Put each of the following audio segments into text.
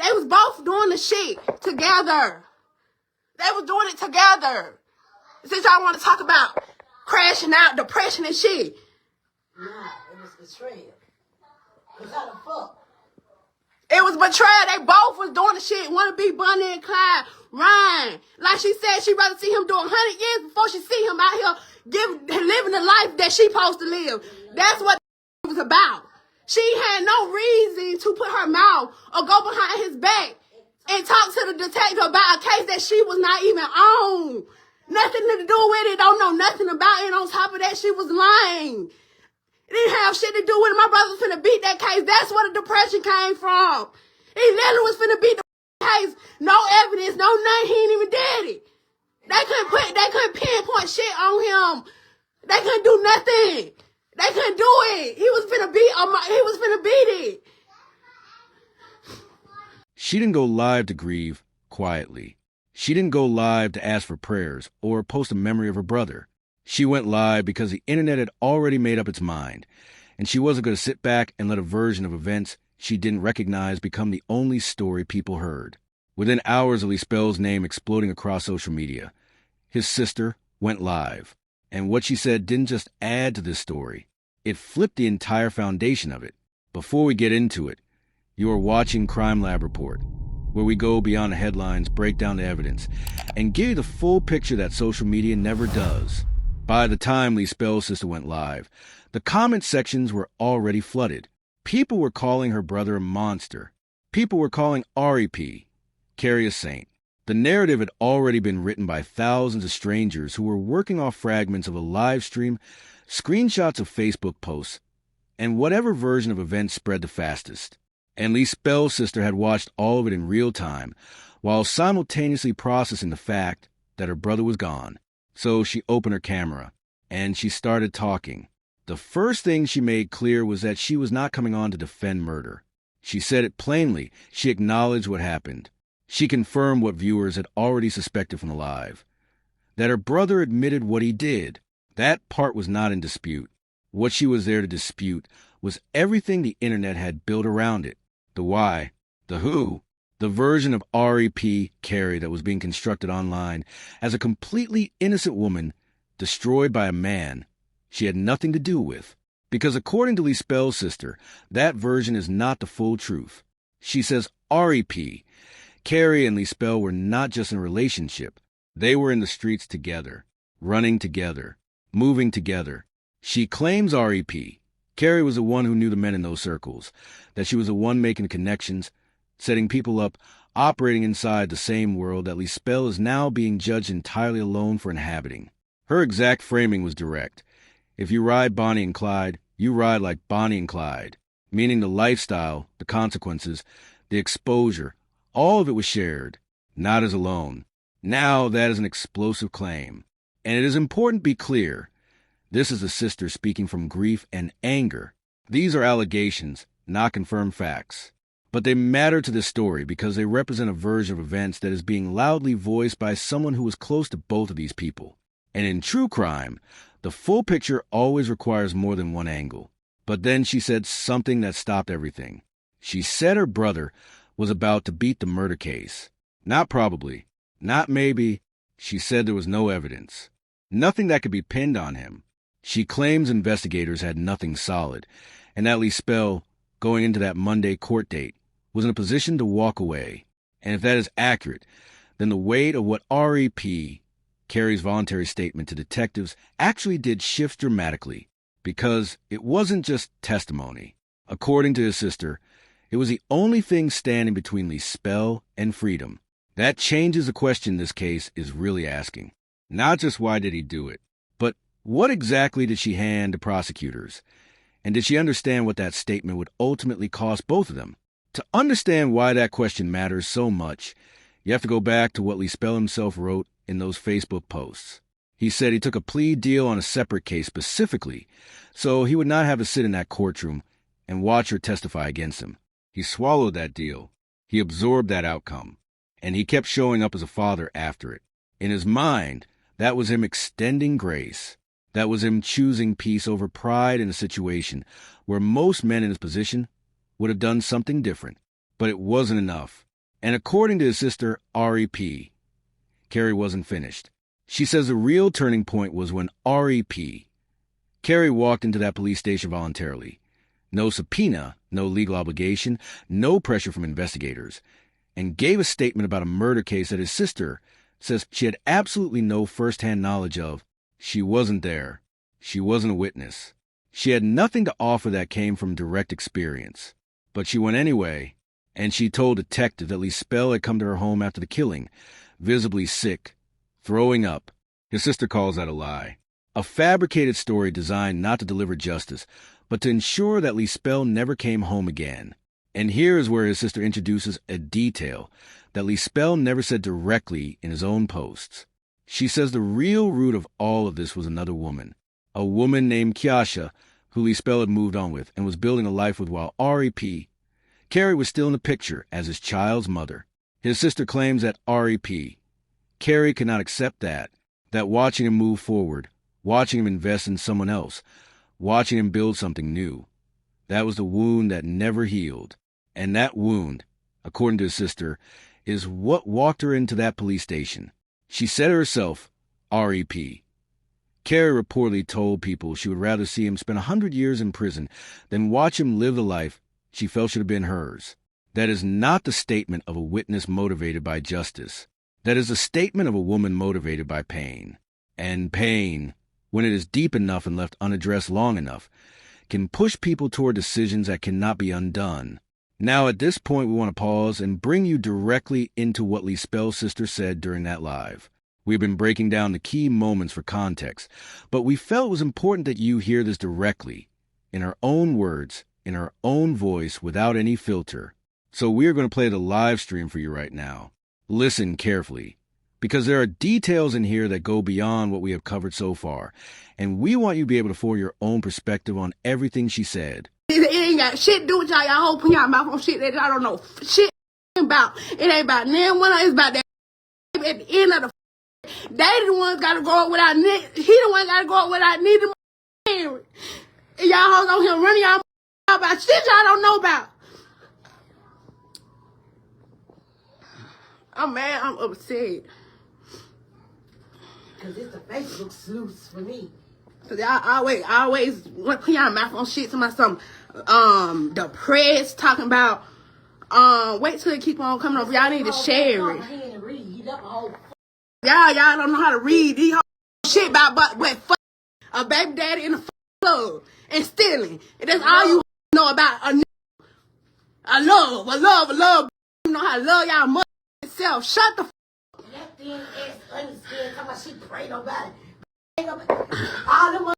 They was both doing the shit together. They was doing it together. Since y'all want to talk about crashing out, depression and shit. Nah, it was betrayal. Cause how the fuck? It was betrayal. They both was doing the shit. Want to be Bonnie and Clyde. Ryan. Like she said, she'd rather see him do 100 years before she see him out here living the life that she supposed to live. That's what it was about. She had no reason to put her mouth or go behind his back and talk to the detective about a case that she was not even on. Nothing to do with it. Don't know nothing about it. On top of that, she was lying. It didn't have shit to do with it. My brother was finna beat that case. That's where the depression came from. He literally was finna beat the case. No evidence, no nothing. He ain't even did it. They couldn't pinpoint shit on him. They couldn't do nothing. They couldn't do it. He was finna beat it. She didn't go live to grieve quietly. She didn't go live to ask for prayers or post a memory of her brother. She went live because the internet had already made up its mind, and she wasn't going to sit back and let a version of events she didn't recognize become the only story people heard. Within hours of Lispell's name exploding across social media, his sister went live, and what she said didn't just add to this story, it flipped the entire foundation of it. Before we get into it, you are watching CrimeLab Report, where we go beyond the headlines, break down the evidence, and give you the full picture that social media never does. By the time Lispell's sister went live, the comment sections were already flooded. People were calling her brother a monster. People were calling Ari P, Kari a saint. The narrative had already been written by thousands of strangers who were working off fragments of a live stream, screenshots of Facebook posts, and whatever version of events spread the fastest. And Lispell's sister had watched all of it in real time, while simultaneously processing the fact that her brother was gone. So she opened her camera, and she started talking. The first thing she made clear was that she was not coming on to defend murder. She said it plainly. She acknowledged what happened. She confirmed what viewers had already suspected from the live, that her brother admitted what he did. That part was not in dispute. What she was there to dispute was everything the internet had built around it. The why, the who, the version of Ari P. Kari that was being constructed online as a completely innocent woman destroyed by a man she had nothing to do with. Because according to Lispell's sister, that version is not the full truth. She says Ari P. Kari and Lispell were not just in a relationship. They were in the streets together, running together, moving together. She claims Ari P. Kari was the one who knew the men in those circles, that she was the one making the connections, setting people up, operating inside the same world that Lispell is now being judged entirely alone for inhabiting. Her exact framing was direct. If you ride Bonnie and Clyde, you ride like Bonnie and Clyde, meaning the lifestyle, the consequences, the exposure, all of it was shared, not as alone. Now that is an explosive claim. And it is important to be clear. This is a sister speaking from grief and anger. These are allegations, not confirmed facts. But they matter to this story because they represent a version of events that is being loudly voiced by someone who is close to both of these people. And in true crime, the full picture always requires more than one angle. But then she said something that stopped everything. She said her brother was about to beat the murder case. Not probably, not maybe. She said there was no evidence. Nothing that could be pinned on him. She claims investigators had nothing solid, and that Lispell, going into that Monday court date, was in a position to walk away. And if that is accurate, then the weight of what Ari P. Kari's voluntary statement to detectives actually did shift dramatically, because it wasn't just testimony. According to his sister, it was the only thing standing between Lispell and freedom. That changes the question this case is really asking. Not just why did he do it, but what exactly did she hand to prosecutors? And did she understand what that statement would ultimately cost both of them? To understand why that question matters so much, you have to go back to what Lispell himself wrote in those Facebook posts. He said he took a plea deal on a separate case specifically, so he would not have to sit in that courtroom and watch her testify against him. He swallowed that deal. He absorbed that outcome. And he kept showing up as a father after it. In his mind, that was him extending grace. That was him choosing peace over pride in a situation where most men in his position would have done something different. But it wasn't enough. And according to his sister, Ari P., Kari wasn't finished. She says the real turning point was when Ari P., Kari walked into that police station voluntarily. No subpoena, no legal obligation, no pressure from investigators, and gave a statement about a murder case that his sister says she had absolutely no first-hand knowledge of. She wasn't there. She wasn't a witness. She had nothing to offer that came from direct experience. But she went anyway, and she told detectives that Lispell had come to her home after the killing, visibly sick, throwing up. His sister calls that a lie. A fabricated story designed not to deliver justice, but to ensure that Lispell never came home again. And here is where his sister introduces a detail that Lispell never said directly in his own posts. She says the real root of all of this was another woman, a woman named Keyasha, who Lispell had moved on with and was building a life with, while Ari P., Kari, was still in the picture as his child's mother. His sister claims that Ari P., Kari could not accept that watching him move forward, watching him invest in someone else, watching him build something new, that was the wound that never healed. And that wound, according to his sister, is what walked her into that police station. She said herself, Ari P. Kari reportedly told people she would rather see him spend 100 years in prison than watch him live the life she felt should have been hers. That is not the statement of a witness motivated by justice. That is a statement of a woman motivated by pain. And pain, when it is deep enough and left unaddressed long enough, can push people toward decisions that cannot be undone. Now, at this point, we want to pause and bring you directly into what Lispell's sister said during that live. We've been breaking down the key moments for context, but we felt it was important that you hear this directly, in her own words, in her own voice, without any filter. So we're going to play the live stream for you right now. Listen carefully, because there are details in here that go beyond what we have covered so far, and we want you to be able to form your own perspective on everything she said. It ain't got shit to do with y'all. Y'all whole put y'all mouth on shit that y'all don't know shit about. It ain't about them. It's about that at the end of the they the ones gotta go up without he the one gotta go up without neither parent. And y'all hoes on here running y'all about shit y'all don't know about. I'm mad, I'm upset. Cause it's a Facebook sleuth for me. Cause y'all always want to put y'all mouth on shit to my something. The press talking about wait till it keep on coming over. Y'all need to share it. Y'all don't know how to read these whole shit about what a baby daddy in a club and stealing. And that's all you know about a love. You know how to love y'all mother itself. Shut the That thing is understand how much she pray nobody. Ain't nobody. All the mother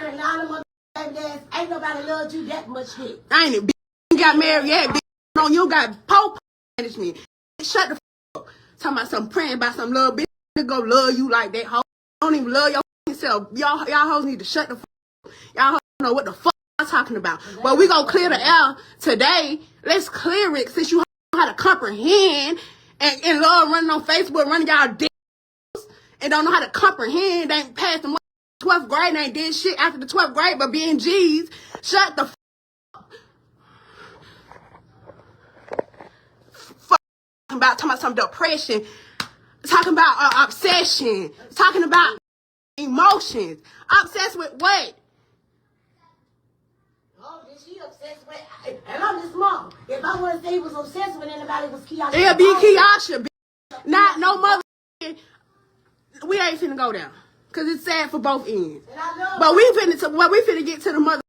and all the mother baby dads, ain't nobody loved you that much shit. ain't it. You got married yet, bitch. No, you got Pope management. Shut the up. Talking about some praying about some love, bitch. Go love you like that, hoe. Don't even love yourself. Y'all hoes need to shut the fuck up. Y'all hoes don't know what the fuck I'm talking about. But we gonna clear the air today. Let's clear it since you know how to comprehend and love running on Facebook, running y'all dicks and don't know how to comprehend. They ain't passed the 12th grade and ain't did shit after the 12th grade but being G's. Shut the fuck about talking about some depression. Talking about obsession. Talking about emotions. Obsessed with what? Oh, is she obsessed with? And I'm this mom. If I want to say he was obsessed with anybody, it was Keyasha. It'll be Keyasha, bitch. Not no mother. We ain't finna go down. Cause it's sad for both ends. But we finna get to the mother.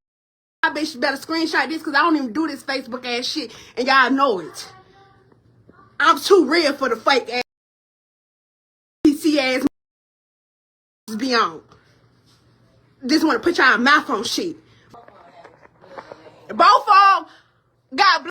I bet you better screenshot this cause I don't even do this Facebook ass shit. And y'all know it. I'm too real for the fake ass. Ass be on. Just want to put y'all mouth on shit. Both of them got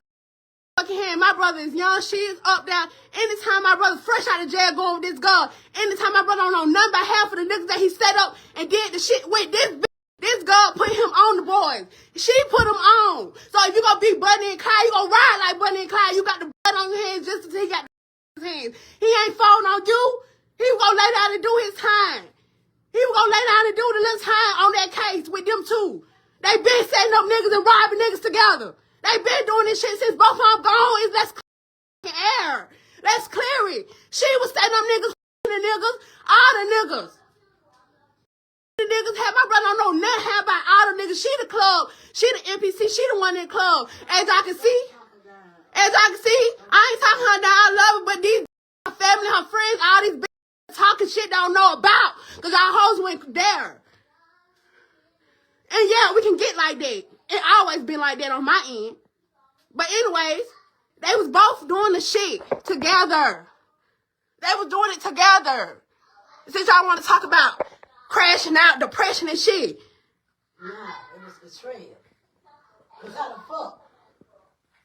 fucking hand. My brother is young. She is up there. Anytime my brother fresh out of jail going with this girl. Anytime my brother don't know nothing about half of the niggas that he set up and did the shit with this girl put him on the boys. She put him on. So if you gonna be Bunny and Clyde, you gonna ride like Bunny and Clyde. You got the blood on your hands just until he got the hands. He ain't falling on you. He was gonna lay down and do his time. He was gonna lay down and do the little time on that case with them two. They been setting up niggas and robbing niggas together. They been doing this shit since both of them gone. It's less air. Kari. She was saying them niggas, the niggas, all the niggas. The niggas had my brother don't know nothing had about all the niggas. She the club. She the NPC. She the one in the club. As I can see, I ain't talking her down. I love her, but these her family, her friends, all these bitches talking shit don't know about. Because our hoes went there. And yeah, we can get like that. It always been like that on my end. But anyways, they was both doing the shit together. They was doing it together. Since y'all want to talk about crashing out, depression and shit. Nah, it was betrayal. Cause how the fuck?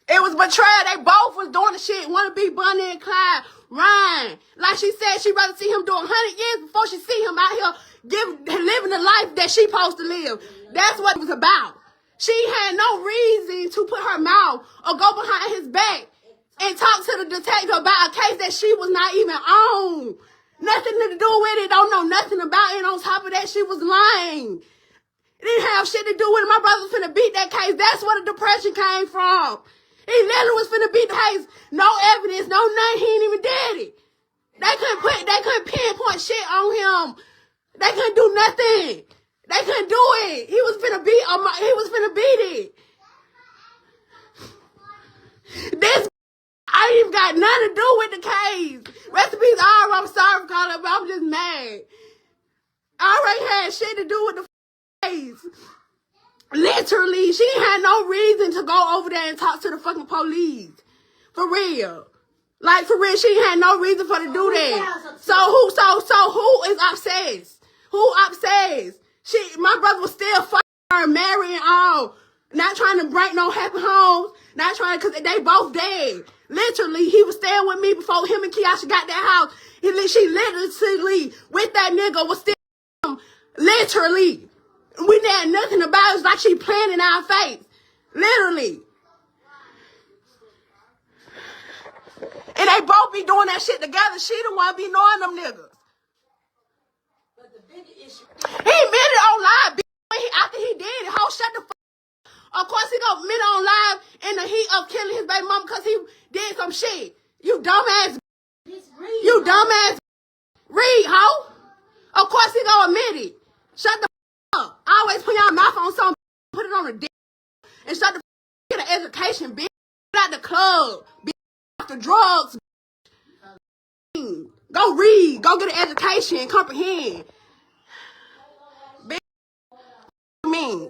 It was betrayal. They both was doing the shit. Want to be Bonnie and Clyde. Ryan. Like she said, she'd rather see him doing 100 years before she see him out here living the life that she supposed to live. That's what it was about. She had no reason to put her mouth or go behind his back and talk to the detective about a case that she was not even on. Nothing to do with it. Don't know nothing about it. On top of that, she was lying. It didn't have shit to do with it. My brother was finna beat that case. That's where the depression came from. He literally was finna beat the case. No evidence, no nothing. He ain't even did it. They couldn't pinpoint shit on him. They couldn't do nothing. They couldn't do it. He was finna beat it. This I ain't even got nothing to do with the case. Recipes are, I'm sorry for calling, but I'm just mad. I already had shit to do with the case. Literally, she didn't have no reason to go over there and talk to the fucking police. For real. Like, for real, she didn't have no reason for her to do that. So who is obsessed? Who obsessed? My brother was still fucking her, marrying all. Not trying to break no happy homes. Not trying, because they both dead. Literally, he was staying with me before him and Keyasha got that house. She literally, with that nigga, was still, literally. We didn't have nothing about it. It's like she playing in our face. Literally. And they both be doing that shit together. She the one be knowing them niggas. But the bigger issue. He admitted on live, after he did it. Ho, shut the fuck up. Of course he gonna admit on live in the heat of killing his baby mama because he did some shit. You dumbass. You dumbass. Read, ho. Of course he gonna admit it. Shut the fuck up. Always put your mouth on something. Put it on a dick. And shut the fuck up. Get an education, bitch. Get out the club. Bitch. After drugs. Bitch. Go read. Go get an education and comprehend. Bitch. Me.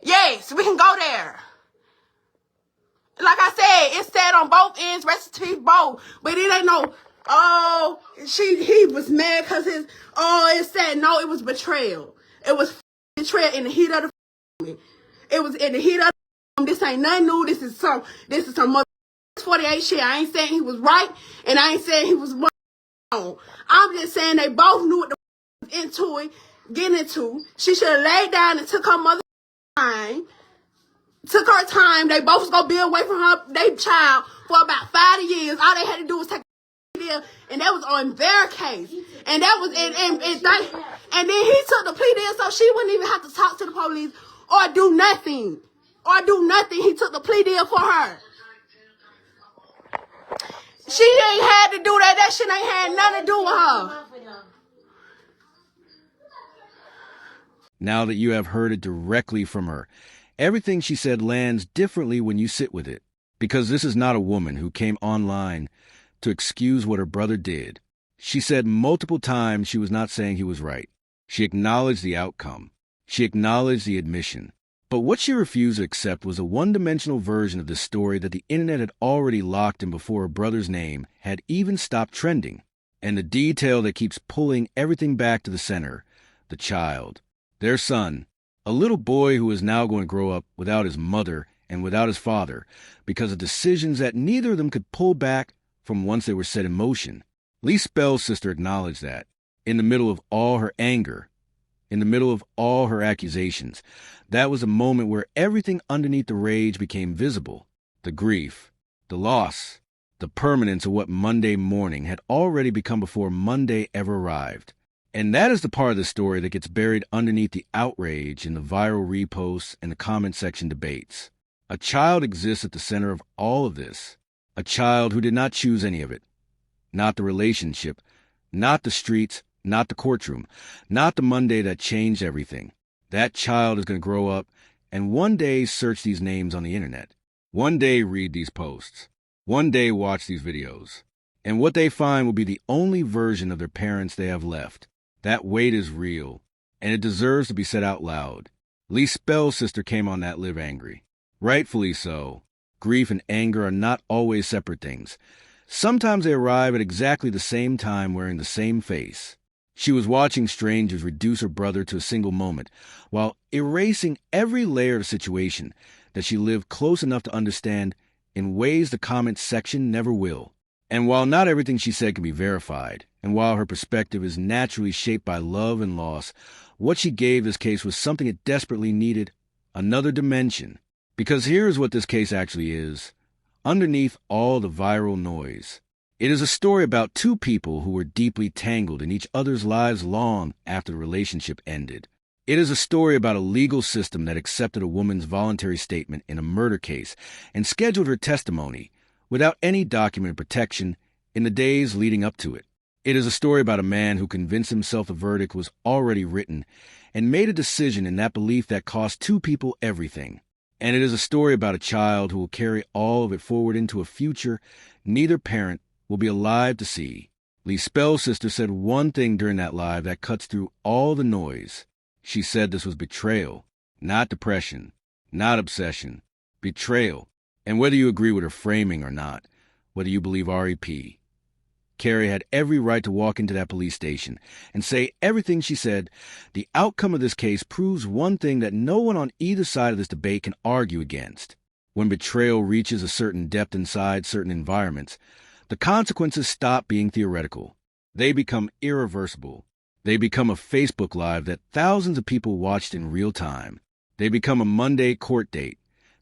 Yes, we can go there. Like I said, it's said on both ends, recipe both. But it ain't no, he was mad because it said, no, it was betrayal. It was betrayal in the heat of the It was in the heat of the This ain't nothing new. This is some mother 48 shit. I ain't saying he was right, and I ain't saying he was wrong. I'm just saying they both knew what the was into it, getting into. She should have laid down and took her mother time. Took her time. They both was gonna be away from her, their child, for about 5 years. All they had to do was take a plea deal, and that was on their case. And that was and then he took the plea deal, so she wouldn't even have to talk to the police or do nothing. He took the plea deal for her. She ain't had to do that. That shit ain't had nothing to do with her. Now that you have heard it directly from her, everything she said lands differently when you sit with it. Because this is not a woman who came online to excuse what her brother did. She said multiple times she was not saying he was right. She acknowledged the outcome. She acknowledged the admission. But what she refused to accept was a one-dimensional version of the story that the internet had already locked in before her brother's name had even stopped trending. And the detail that keeps pulling everything back to the center, the child, their son, a little boy who is now going to grow up without his mother and without his father because of decisions that neither of them could pull back from once they were set in motion. Lee Spell's sister acknowledged that, in the middle of all her anger, in the middle of all her accusations, that was a moment where everything underneath the rage became visible. The grief, the loss, the permanence of what Monday morning had already become before Monday ever arrived. And that is the part of the story that gets buried underneath the outrage in the viral reposts and the comment section debates. A child exists at the center of all of this. A child who did not choose any of it. not the relationship, not the streets, not the courtroom, not the Monday that changed everything. That child is going to grow up and one day search these names on the internet. One day read these posts. One day watch these videos. And what they find will be the only version of their parents they have left. That weight is real, and it deserves to be said out loud. Lee Spell's sister came on that live angry. Rightfully so. Grief and anger are not always separate things. Sometimes they arrive at exactly the same time wearing the same face. She was watching strangers reduce her brother to a single moment, while erasing every layer of the situation that she lived close enough to understand in ways the comments section never will. And while not everything she said can be verified, and while her perspective is naturally shaped by love and loss, what she gave this case was something it desperately needed, another dimension. Because here's what this case actually is. Underneath all the viral noise, it is a story about two people who were deeply tangled in each other's lives long after the relationship ended. It is a story about a legal system that accepted a woman's voluntary statement in a murder case and scheduled her testimony without any documented protection in the days leading up to it. It is a story about a man who convinced himself the verdict was already written and made a decision in that belief that cost two people everything. And it is a story about a child who will carry all of it forward into a future neither parent will be alive to see. Lee Spell's sister said one thing during that live that cuts through all the noise. She said this was betrayal, not depression, not obsession. Betrayal. And whether you agree with her framing or not, whether you believe Ari P, Kari had every right to walk into that police station and say everything she said. The outcome of this case proves one thing that no one on either side of this debate can argue against. When betrayal reaches a certain depth inside certain environments, the consequences stop being theoretical. They become irreversible. They become a Facebook Live that thousands of people watched in real time. They become a Monday court date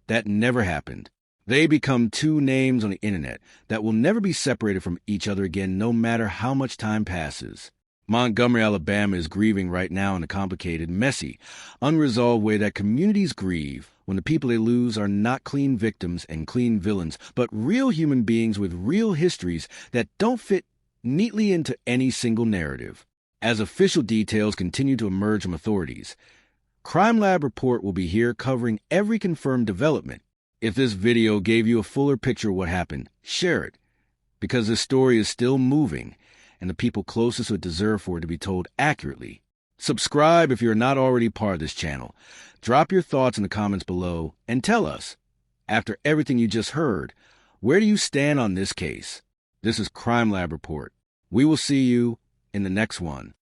that never happened. They become two names on the internet that will never be separated from each other again no matter how much time passes. Montgomery, Alabama is grieving right now in a complicated, messy, unresolved way that communities grieve when the people they lose are not clean victims and clean villains, but real human beings with real histories that don't fit neatly into any single narrative. As official details continue to emerge from authorities, CrimeLab Report will be here covering every confirmed development. If this video gave you a fuller picture of what happened, share it, because this story is still moving, and the people closest to it deserve for it to be told accurately. Subscribe if you're not already part of this channel. Drop your thoughts in the comments below and tell us, after everything you just heard, where do you stand on this case? This is CrimeLab Report. We will see you in the next one.